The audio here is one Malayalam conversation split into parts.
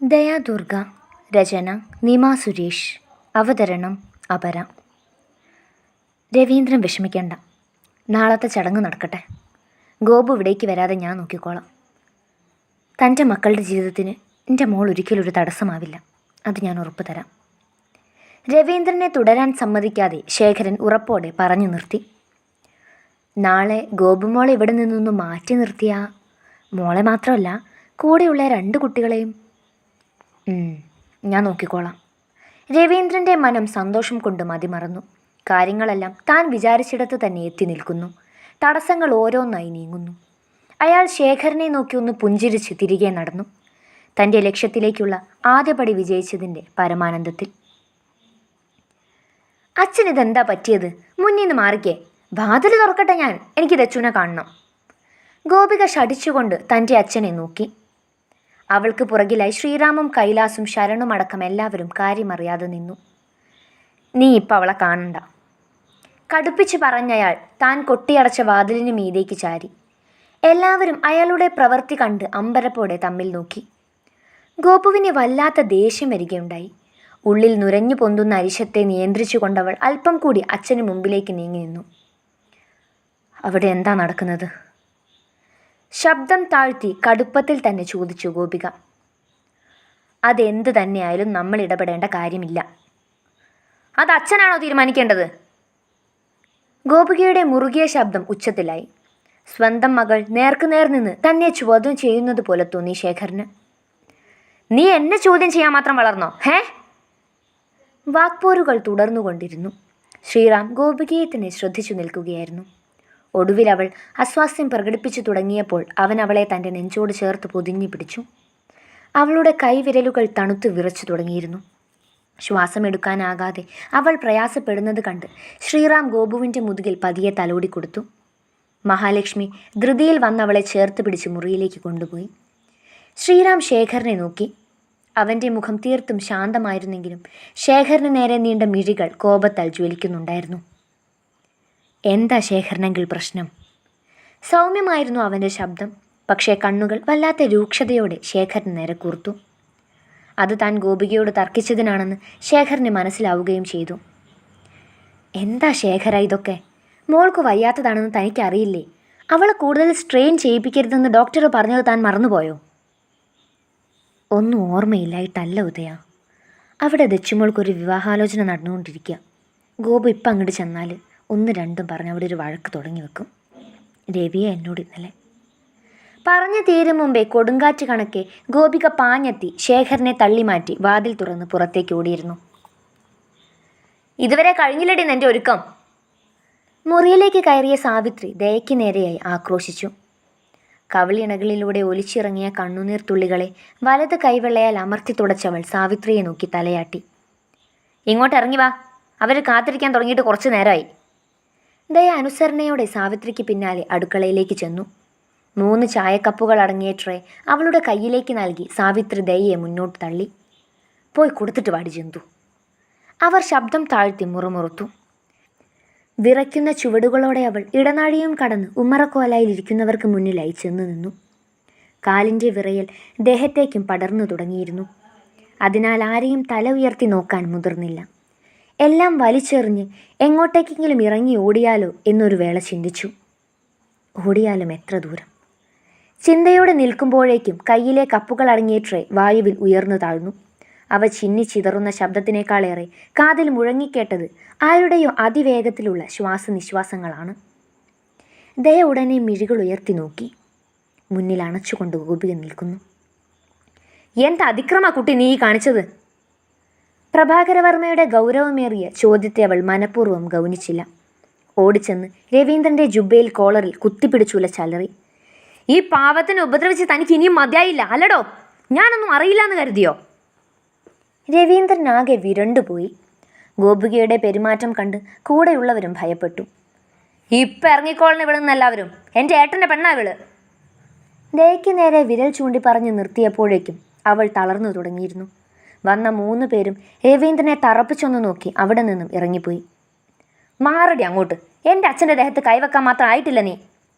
ദയാ ദുർഗ. രചന നിമ സുരേഷ്. അവതരണം അപര. രവീന്ദ്രൻ വിഷമിക്കണ്ട. നാളത്തെ ചടങ്ങ് നടക്കട്ടെ. ഗോപു ഇവിടേക്ക് വരാതെ ഞാൻ നോക്കിക്കോളാം. തൻ്റെ മക്കളുടെ ജീവിതത്തിന് എൻ്റെ മോൾ ഒരിക്കലും ഒരു തടസ്സമാവില്ല. അത് ഞാൻ ഉറപ്പ് തരാം. രവീന്ദ്രനെ തുടരാൻ സമ്മതിക്കാതെ ശേഖരൻ ഉറപ്പോടെ പറഞ്ഞു നിർത്തി. നാളെ ഗോപുമോളെ ഇവിടെ നിന്നൊന്ന് മാറ്റി നിർത്തിയ മോളെ മാത്രമല്ല കൂടെയുള്ള 2 കുട്ടികളെയും ഞാൻ നോക്കിക്കോളാം. രവീന്ദ്രൻ്റെ മനം സന്തോഷം കൊണ്ട് മതിമറന്നു. കാര്യങ്ങളെല്ലാം താൻ വിചാരിച്ചിടത്ത് തന്നെ എത്തി നിൽക്കുന്നു. തടസ്സങ്ങൾ ഓരോന്നായി നീങ്ങുന്നു. അയാൾ ശേഖരനെ നോക്കി ഒന്ന് പുഞ്ചിരിച്ച് തിരികെ നടന്നു. തൻ്റെ ലക്ഷ്യത്തിലേക്കുള്ള ആദ്യപടി വിജയിച്ചതിൻ്റെ പരമാനന്ദത്തിൽ. അച്ഛനിതെന്താ പറ്റിയത്? മുന്നിൽ നിന്ന് മാറിക്കേ. വാതിൽ തുറക്കട്ടെ, എനിക്ക് ദച്ചുനെ കാണണം. ഗോപിക ശഠിച്ചുകൊണ്ട് തൻ്റെ അച്ഛനെ നോക്കി. അവൾക്ക് പുറകിലായി ശ്രീറാമും കൈലാസും ശരണും അടക്കം എല്ലാവരും കാര്യമറിയാതെ നിന്നു. നീ ഇപ്പം അവളെ കാണണ്ട, കടുപ്പിച്ച് പറഞ്ഞയാൾ താൻ കൊട്ടിയടച്ച വാതിലിന് മീതേക്ക് ചാരി. എല്ലാവരും അയാളുടെ പ്രവൃത്തി കണ്ട് അമ്പരപ്പോടെ തമ്മിൽ നോക്കി. ഗോപുവിന് വല്ലാത്ത ദേഷ്യം വരികയുണ്ടായി. ഉള്ളിൽ നുരഞ്ഞു പൊന്തുന്ന അരിശത്തെ നിയന്ത്രിച്ചു കൊണ്ടവൾ അല്പം കൂടി അച്ഛന് മുമ്പിലേക്ക് നീങ്ങി നിന്നു. അവിടെ എന്താ നടക്കുന്നത്? ശബ്ദം താഴ്ത്തി കടുപ്പത്തിൽ തന്നെ ചോദിച്ചു ഗോപിക. അതെന്ത് തന്നെയായാലും നമ്മൾ ഇടപെടേണ്ട കാര്യമില്ല. അത് അച്ഛനാണോ തീരുമാനിക്കേണ്ടത്? ഗോപികയുടെ മുറുകിയ ശബ്ദം ഉച്ചത്തിലായി. സ്വന്തം മകൾ നേർക്കുനേർ നിന്ന് തന്നെ ചോദ്യം ചെയ്യുന്നത് പോലെ തോന്നി ശേഖരന്. നീ എന്നെ ചോദ്യം ചെയ്യാൻ മാത്രം വളർന്നോ? വാക്പോരുകൾ തുടർന്നുകൊണ്ടിരുന്നു. ശ്രീറാം ഗോപികയെ തന്നെ ശ്രദ്ധിച്ചു നിൽക്കുകയായിരുന്നു. ഒടുവിൽ അവൾ അസ്വാസ്ഥ്യം പ്രകടിപ്പിച്ചു തുടങ്ങിയപ്പോൾ അവൻ അവളെ തൻ്റെ നെഞ്ചോട് ചേർത്ത് പൊതിഞ്ഞു പിടിച്ചു. അവളുടെ കൈവിരലുകൾ തണുത്ത് വിറച്ചു തുടങ്ങിയിരുന്നു. ശ്വാസമെടുക്കാനാകാതെ അവൾ പ്രയാസപ്പെടുന്നത് കണ്ട് ശ്രീറാം ഗോപുവിൻ്റെ മുതുകിൽ പതിയെ തലോടി കൊടുത്തു. മഹാലക്ഷ്മി ധൃതിയിൽ വന്നവളെ ചേർത്ത് പിടിച്ച് മുറിയിലേക്ക് കൊണ്ടുപോയി. ശ്രീറാം ശേഖരനെ നോക്കി. അവൻ്റെ മുഖം തീർത്തും ശാന്തമായിരുന്നെങ്കിലും ശേഖരന് നേരെ നീണ്ട മിഴികൾ കോപത്താൽ ജ്വലിക്കുന്നുണ്ടായിരുന്നു. എന്താ ശേഖരനെങ്കിൽ പ്രശ്നം? സൗമ്യമായിരുന്നു അവൻ്റെ ശബ്ദം. പക്ഷേ കണ്ണുകൾ വല്ലാത്ത രൂക്ഷതയോടെ ശേഖരന് നേരെ കൂർത്തു. അത് താൻ ഗോപികയോട് തർക്കിച്ചതിനാണെന്ന് ശേഖരന് മനസ്സിലാവുകയും ചെയ്തു. എന്താ ശേഖര ഇതൊക്കെ? മോൾക്ക് വയ്യാത്തതാണെന്ന് തനിക്കറിയില്ലേ? അവളെ കൂടുതൽ സ്ട്രെയിൻ ചെയ്യിപ്പിക്കരുതെന്ന് ഡോക്ടർ പറഞ്ഞത് താൻ മറന്നുപോയോ? ഒന്നും ഓർമ്മയില്ലായിട്ടല്ല ഉദയ. അവിടെ ദച്ചുമോൾക്കൊരു വിവാഹാലോചന നടന്നുകൊണ്ടിരിക്കുക. ഗോപു ഇപ്പം അങ്ങോട്ട് ചെന്നാൽ 1-2 പറഞ്ഞ് അവിടെ ഒരു വഴക്ക് തുടങ്ങി വെക്കും. രവിയെ എന്നോട് ഇന്നലെ പറഞ്ഞു തീരും മുമ്പേ കൊടുങ്കാറ്റ് കണക്കെ ഗോപിക പാഞ്ഞെത്തി ശേഖരനെ തള്ളിമാറ്റി വാതിൽ തുറന്ന് പുറത്തേക്ക് ഓടിയിരുന്നു. ഇതുവരെ കഴിഞ്ഞില്ലടി നിന്റെ ഒരുക്കം. മുറിയിലേക്ക് കയറിയ സാവിത്രി ദയയ്ക്ക് നേരെയായി ആക്രോശിച്ചു. കവിളിണകളിലൂടെ ഒലിച്ചിറങ്ങിയ കണ്ണുനീർ തുള്ളികളെ വലത് കൈവെള്ളയാൽ അമർത്തി തുടച്ചവൾ സാവിത്രിയെ നോക്കി തലയാട്ടി. ഇങ്ങോട്ട് ഇറങ്ങി വാ, അവർ കാത്തിരിക്കാൻ തുടങ്ങിയിട്ട് കുറച്ചു നേരമായി. ദയ അനുസരണയോടെ സാവിത്രിക്ക് പിന്നാലെ അടുക്കളയിലേക്ക് ചെന്നു. 3 ചായക്കപ്പുകൾ അടങ്ങിയ ട്രേ അവളുടെ കയ്യിലേക്ക് നൽകി സാവിത്രി ദയയെ മുന്നോട്ട് തള്ളി. പോയി കൊടുത്തിട്ട് വാടി ജന്തു. അവർ ശബ്ദം താഴ്ത്തി മുറുമുറുത്തു. വിറയ്ക്കുന്ന ചുവടുകളോടെ അവൾ ഇടനാഴിയും കടന്ന് ഉമ്മറക്കോലായിൽ ഇരിക്കുന്നവർക്ക് മുന്നിലായി ചെന്നു നിന്നു. കാലിൻ്റെ വിറയൽ ദേഹത്തേക്കും പടർന്നു തുടങ്ങിയിരുന്നു. അതിനാൽ ആരെയും തല ഉയർത്തി നോക്കാൻ മുതിർന്നില്ല. എല്ലാം വലിച്ചെറിഞ്ഞ് എങ്ങോട്ടേക്കെങ്കിലും ഇറങ്ങി ഓടിയാലോ എന്നൊരു വേള ചിന്തിച്ചു. ഓടിയാലും എത്ര ദൂരം? ചിന്തയോടെ നിൽക്കുമ്പോഴേക്കും കയ്യിലെ കപ്പുകൾ അടങ്ങിയ ട്രേ വായുവിൽ ഉയർന്നു താഴ്ന്നു. അവ ചിന്നിച്ചിതറുന്ന ശബ്ദത്തിനേക്കാളേറെ കാതിൽ മുഴങ്ങിക്കേട്ടത് ആരുടെയോ അതിവേഗത്തിലുള്ള ശ്വാസനിശ്വാസങ്ങളാണ്. ദയ ഉടനെ മിഴികൾ ഉയർത്തി നോക്കി. മുന്നിൽ അണച്ചുകൊണ്ട് ഗോപിക നിൽക്കുന്നു. എന്താ അതിക്രമ കുട്ടി നീ കാണിച്ചത്? പ്രഭാകരവർമ്മയുടെ ഗൗരവമേറിയ ചോദ്യത്തെ അവൾ മനഃപൂർവ്വം ഗൗനിച്ചില്ല. ഓടിച്ചെന്ന് രവീന്ദ്രൻ്റെ ജുബയിൽ കോളറിൽ കുത്തിപ്പിടിച്ചുലച്ചലറി. ഈ പാവത്തിനെ ഉപദ്രവിച്ച് തനിക്ക് ഇനിയും മതിയായില്ല അല്ലടോ? ഞാനൊന്നും അറിയില്ല എന്ന് കരുതിയോ? രവീന്ദ്രൻ ആകെ വിരണ്ടുപോയി. ഗോപികയുടെ പെരുമാറ്റം കണ്ട് കൂടെയുള്ളവരും ഭയപ്പെട്ടു. ഇപ്പം ഇറങ്ങിക്കോളണം ഇവിടെ നിന്നെല്ലാവരും. എൻ്റെ ഏട്ടൻ്റെ പെണ്ണാ ഇവള്. ദയയ്ക്ക് നേരെ വിരൽ ചൂണ്ടി പറഞ്ഞ് നിർത്തിയപ്പോഴേക്കും അവൾ തളർന്നു തുടങ്ങിയിരുന്നു. വന്ന 3 പേരും രവീന്ദ്രനെ തറപ്പിച്ചൊന്ന് നോക്കി അവിടെ നിന്നും ഇറങ്ങിപ്പോയി. മാറടി അങ്ങോട്ട്, എൻ്റെ അച്ഛൻ്റെ ദേഹത്ത് കൈവെക്കാൻ മാത്രം ആയിട്ടില്ല നീ.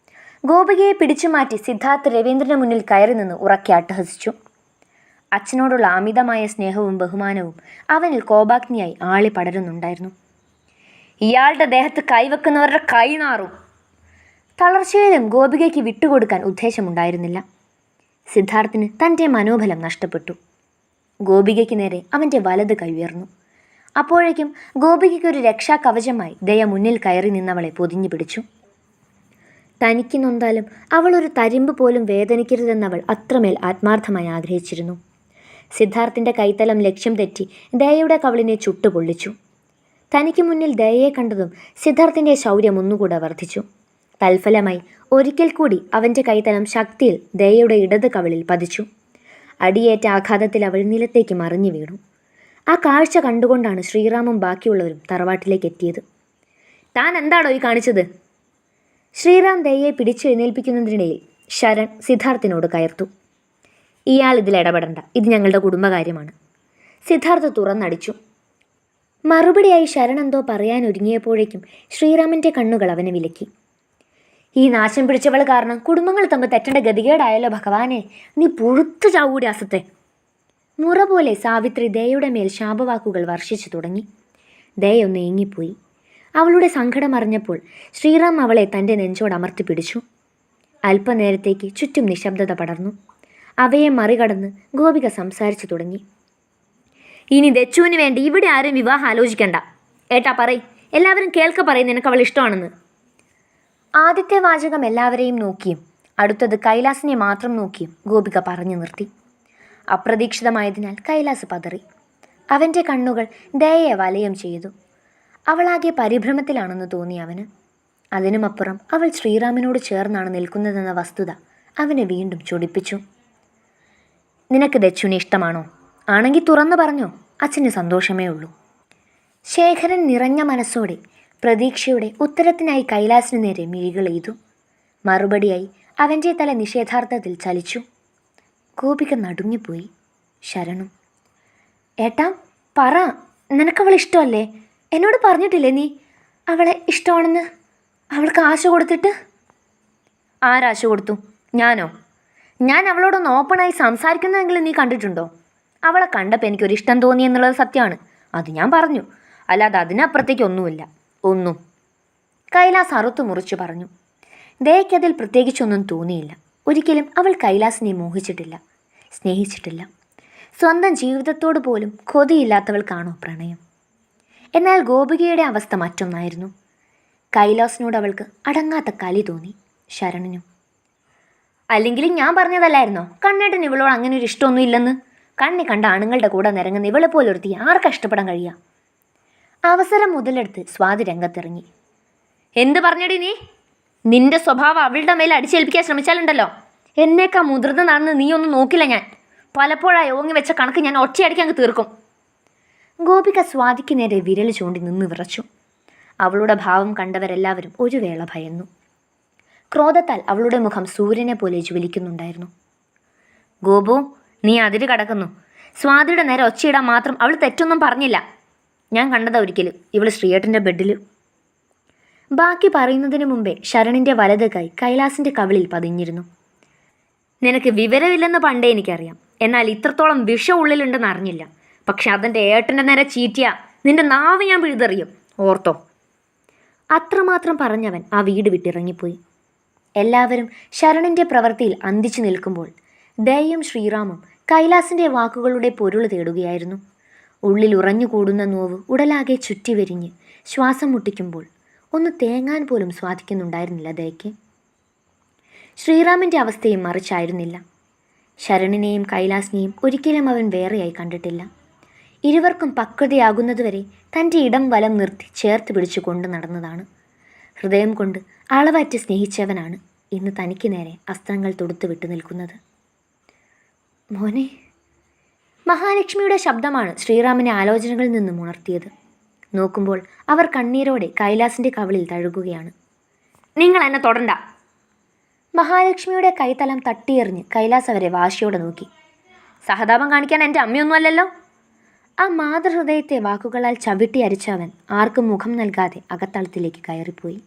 ഗോപികയെ പിടിച്ചു മാറ്റി സിദ്ധാർത്ഥ് രവീന്ദ്രന് മുന്നിൽ കയറി നിന്ന് ഉറക്കെ അട്ടഹസിച്ചു. അച്ഛനോടുള്ള അമിതമായ സ്നേഹവും ബഹുമാനവും അവനിൽ കോപാഗ്നിയായി ആളി പടരുന്നുണ്ടായിരുന്നു. ഇയാളുടെ ദേഹത്ത് കൈവെക്കുന്നവരുടെ കൈ നാറും. തളർച്ചയിലും ഗോപികയ്ക്ക് വിട്ടുകൊടുക്കാൻ ഉദ്ദേശമുണ്ടായിരുന്നില്ല. സിദ്ധാർത്ഥിന് തൻ്റെ മനോബലം നഷ്ടപ്പെട്ടു. ഗോപികയ്ക്ക് നേരെ അവൻ്റെ വലത് കൈ ഉയർന്നു. അപ്പോഴേക്കും ഗോപികയ്ക്കൊരു രക്ഷാകവചമായി ദയ മുന്നിൽ കയറി നിന്നവളെ പൊതിഞ്ഞു പിടിച്ചു. തനിക്ക് നൊന്താലും അവൾ ഒരു തരിമ്പ് പോലും വേദനിക്കരുതെന്നവൾ അത്രമേൽ ആത്മാർത്ഥമായി ആഗ്രഹിച്ചിരുന്നു. സിദ്ധാർത്ഥിൻ്റെ കൈത്തലം ലക്ഷ്യം തെറ്റി ദയയുടെ കവിളിനെ ചുട്ടുപൊള്ളിച്ചു. തനിക്ക് മുന്നിൽ ദയയെ കണ്ടതും സിദ്ധാർത്ഥിൻ്റെ ശൗര്യം ഒന്നുകൂടെ വർദ്ധിച്ചു. തൽഫലമായി ഒരിക്കൽ കൂടി അവൻ്റെ കൈത്തലം ശക്തിയിൽ ദയയുടെ ഇടത് കവിളിൽ പതിച്ചു. അടിയേറ്റ ആഘാതത്തിൽ അവൾ നിലത്തേക്ക് മറിഞ്ഞു വീണു. ആ കാഴ്ച കണ്ടുകൊണ്ടാണ് ശ്രീറാമും ബാക്കിയുള്ളവരും തറവാട്ടിലേക്ക് എത്തിയത്. താൻ എന്താണോ ഈ കാണിച്ചത്? ശ്രീറാം ദയയെ പിടിച്ചെഴുന്നേൽപ്പിക്കുന്നതിനിടയിൽ ശരൺ സിദ്ധാർത്ഥിനോട് കയർത്തു. ഇയാൾ ഇതിൽ ഇടപെടണ്ട, ഇത് ഞങ്ങളുടെ കുടുംബകാര്യമാണ്. സിദ്ധാർത്ഥ് തുറന്നടിച്ചു. മറുപടിയായി ശരൺ എന്തോ പറയാനൊരുങ്ങിയപ്പോഴേക്കും ശ്രീറാമിൻ്റെ കണ്ണുകൾ അവനെ വിലക്കി. ഈ നാശം പിടിച്ചവൾ കാരണം കുടുംബങ്ങൾ തമ്മിൽ തെറ്റേണ്ട ഗതികേടായല്ലോ ഭഗവാനെ, നീ പുഴുത്തു ചാവൂടി അസത്തെ. മുറ പോലെ സാവിത്രി ദയയുടെ മേൽ ശാപവാക്കുകൾ വർഷിച്ചു തുടങ്ങി. ദയ ഒന്ന് ഏങ്ങിപ്പോയി. അവളുടെ സങ്കടം അറിഞ്ഞപ്പോൾ ശ്രീറാം അവളെ തൻ്റെ നെഞ്ചോട് അമർത്തി പിടിച്ചു. അല്പനേരത്തേക്ക് ചുറ്റും നിശബ്ദത പടർന്നു. അവയെ മറികടന്ന് ഗോപിക സംസാരിച്ചു തുടങ്ങി. ഇനി ദച്ചുവിന് വേണ്ടി ഇവിടെ ആരും വിവാഹം ആലോചിക്കണ്ട. ഏട്ടാ പറയ്, എല്ലാവരും കേൾക്ക പറയും നിനക്ക് അവൾ ഇഷ്ടമാണെന്ന്. ആദ്യത്തെ വാചകം എല്ലാവരെയും നോക്കിയും അടുത്തത് കൈലാസിനെ മാത്രം നോക്കിയും ഗോപിക പറഞ്ഞു നിർത്തി. അപ്രതീക്ഷിതമായതിനാൽ കൈലാസ് പതറി. അവൻ്റെ കണ്ണുകൾ ദയയെ വലയം ചെയ്തു. അവളാകെ പരിഭ്രമത്തിലാണെന്ന് തോന്നി അവന്. അതിനുമപ്പുറം അവൾ ശ്രീറാമിനോട് ചേർന്നാണ് നിൽക്കുന്നതെന്ന വസ്തുത അവനെ വീണ്ടും ചൊടിപ്പിച്ചു. നിനക്ക് ദച്ചുവിനെ ഇഷ്ടമാണോ? ആണെങ്കിൽ തുറന്നു പറഞ്ഞോ, അച്ഛന് സന്തോഷമേ ഉള്ളൂ. ശേഖരൻ നിറഞ്ഞ മനസ്സോടെ പ്രതീക്ഷയുടെ ഉത്തരത്തിനായി കൈലാസിന് നേരെ മിഴികൾ എയ്തു. മറുപടിയായി അവൻ്റെ തല നിഷേധാർത്ഥത്തിൽ ചലിച്ചു. ഗോപിക നടുങ്ങിപ്പോയി. ശരണും, ഏട്ടാ പറ, നിനക്കവളെ ഇഷ്ടമല്ലേ? എന്നോട് പറഞ്ഞിട്ടില്ലേ നീ അവളെ ഇഷ്ടമാണെന്ന്? അവൾക്ക് ആശ കൊടുത്തിട്ട്? ആരാശ കൊടുത്തു? ഞാനോ? ഞാൻ അവളോടൊന്ന് ഓപ്പണായി സംസാരിക്കുന്നതെങ്കിലും നീ കണ്ടിട്ടുണ്ടോ? അവളെ കണ്ടപ്പോൾ എനിക്കൊരു ഇഷ്ടം തോന്നി എന്നുള്ളത് സത്യമാണ്. അത് ഞാൻ പറഞ്ഞു, അല്ലാതെ അതിനപ്പുറത്തേക്ക് ഒന്നുമില്ല, ഒന്നും. കൈലാസ് അറുത്തു മുറിച്ചു പറഞ്ഞു. ദയയ്ക്കതിൽ പ്രത്യേകിച്ചൊന്നും തോന്നിയില്ല. ഒരിക്കലും അവൾ കൈലാസിനെ മോഹിച്ചിട്ടില്ല, സ്നേഹിച്ചിട്ടില്ല. സ്വന്തം ജീവിതത്തോട് പോലും കൊതിയില്ലാത്തവൾക്കാണോ പ്രണയം? എന്നാൽ ഗോപികയുടെ അവസ്ഥ മറ്റൊന്നായിരുന്നു. കൈലാസിനോട് അവൾക്ക് അടങ്ങാത്ത കലി തോന്നി. ശരണിനും. അല്ലെങ്കിലും ഞാൻ പറഞ്ഞതല്ലായിരുന്നോ കണ്ണേട്ടൻ ഇവളോട് അങ്ങനെ ഒരു ഇഷ്ടമൊന്നും ഇല്ലെന്ന്? കണ്ണി കണ്ട ആണുങ്ങളുടെ കൂടെ നിരങ്ങുന്ന ഇവളെ പോലൊരുത്തി ആർക്ക് ഇഷ്ടപ്പെടാൻ കഴിയുക? അവസരം മുതലെടുത്ത് സ്വാതി രംഗത്തിറങ്ങി. എന്ത് പറഞ്ഞടി നീ? നിന്റെ സ്വഭാവം അവളുടെ മേലെ അടിച്ചേൽപ്പിക്കാൻ ശ്രമിച്ചാലുണ്ടല്ലോ, എന്നേക്കാ മുതിർന്നതാണെന്ന് നീ ഒന്നും നോക്കില്ല. ഞാൻ പലപ്പോഴായി ഓങ്ങി വെച്ച കണക്ക് ഞാൻ ഒറ്റയടിക്ക് അങ്ങ് തീർക്കും. ഗോപിക സ്വാതിക്ക് നേരെ വിരൽ ചൂണ്ടി നിന്ന് വിറച്ചു. അവളുടെ ഭാവം കണ്ടവരെല്ലാവരും ഒരു വേള ഭയന്നു. ക്രോധത്താൽ അവളുടെ മുഖം സൂര്യനെ പോലെ ജ്വലിക്കുന്നുണ്ടായിരുന്നു. ഗോപു, നീ അതിര് കടക്കുന്നു. സ്വാതിയുടെ നേരെ ഒച്ചയിടാൻ മാത്രം അവൾ തെറ്റൊന്നും പറഞ്ഞില്ല. ഞാൻ കണ്ടതാ ഒരിക്കലും ഇവൾ ശ്രീയേട്ടൻ്റെ ബെഡിൽ. ബാക്കി പറയുന്നതിന് മുമ്പേ ശരണിൻ്റെ വലത് കൈ കൈലാസിൻ്റെ കവിളിൽ പതിഞ്ഞിരുന്നു. നിനക്ക് വിവരമില്ലെന്ന് പണ്ടേ എനിക്കറിയാം. എന്നാൽ ഇത്രത്തോളം വിഷം ഉള്ളിലുണ്ടെന്ന് അറിഞ്ഞില്ല. പക്ഷെ അതെൻ്റെ ഏട്ടൻ്റെ നേരെ ചീറ്റിയ നിന്റെ നാവ് ഞാൻ പിഴുതെറിയും, ഓർത്തോ. അത്രമാത്രം പറഞ്ഞവൻ ആ വീട് വിട്ടിറങ്ങിപ്പോയി. എല്ലാവരും ശരണിൻ്റെ പ്രവൃത്തിയിൽ അന്തിച്ചു നിൽക്കുമ്പോൾ ദയയും ശ്രീറാമും കൈലാസിൻ്റെ വാക്കുകളുടെ പൊരുൾ തേടുകയായിരുന്നു. ഉള്ളിൽ ഉറഞ്ഞുകൂടുന്ന നോവ് ഉടലാകെ ചുറ്റിവരിഞ്ഞ് ശ്വാസം മുട്ടിക്കുമ്പോൾ ഒന്ന് തേങ്ങാൻ പോലും സ്വാധിക്കുന്നുണ്ടായിരുന്നില്ല ദയയ്ക്ക്. ശ്രീറാമിൻ്റെ അവസ്ഥയും മറിച്ചായിരുന്നില്ല. ശരണിനെയും കൈലാസിനെയും ഒരിക്കലും അവൻ വേറെയായി കണ്ടിട്ടില്ല. ഇരുവർക്കും പക്വതയാകുന്നതുവരെ തൻ്റെ ഇടം വലം നിർത്തി ചേർത്ത് പിടിച്ചു കൊണ്ട് നടന്നതാണ്. ഹൃദയം കൊണ്ട് അളവറ്റ് സ്നേഹിച്ചവനാണ് ഇന്ന് തനിക്ക് നേരെ അസ്ത്രങ്ങൾ തൊടുത്തു വിട്ടു നിൽക്കുന്നത്. മോനെ. മഹാലക്ഷ്മിയുടെ ശബ്ദമാണ് ശ്രീറാമിനെ ആലോചനകളിൽ നിന്നും ഉണർത്തിയത്. നോക്കുമ്പോൾ അവർ കണ്ണീരോടെ കൈലാസിൻ്റെ കവിളിൽ തഴുകുകയാണ്. നിങ്ങൾ എന്നെ തൊടണ്ട. മഹാലക്ഷ്മിയുടെ കൈത്തലം തട്ടിയെറിഞ്ഞ് കൈലാസ് അവരെ വാശിയോടെ നോക്കി. സഹതാപം കാണിക്കാൻ എൻ്റെ അമ്മയൊന്നുമല്ലല്ലോ. ആ മാതൃഹൃദയത്തെ വാക്കുകളാൽ ചവിട്ടി അരിച്ചവൻ ആർക്കും മുഖം നൽകാതെ അകത്തളത്തിലേക്ക് കയറിപ്പോയി.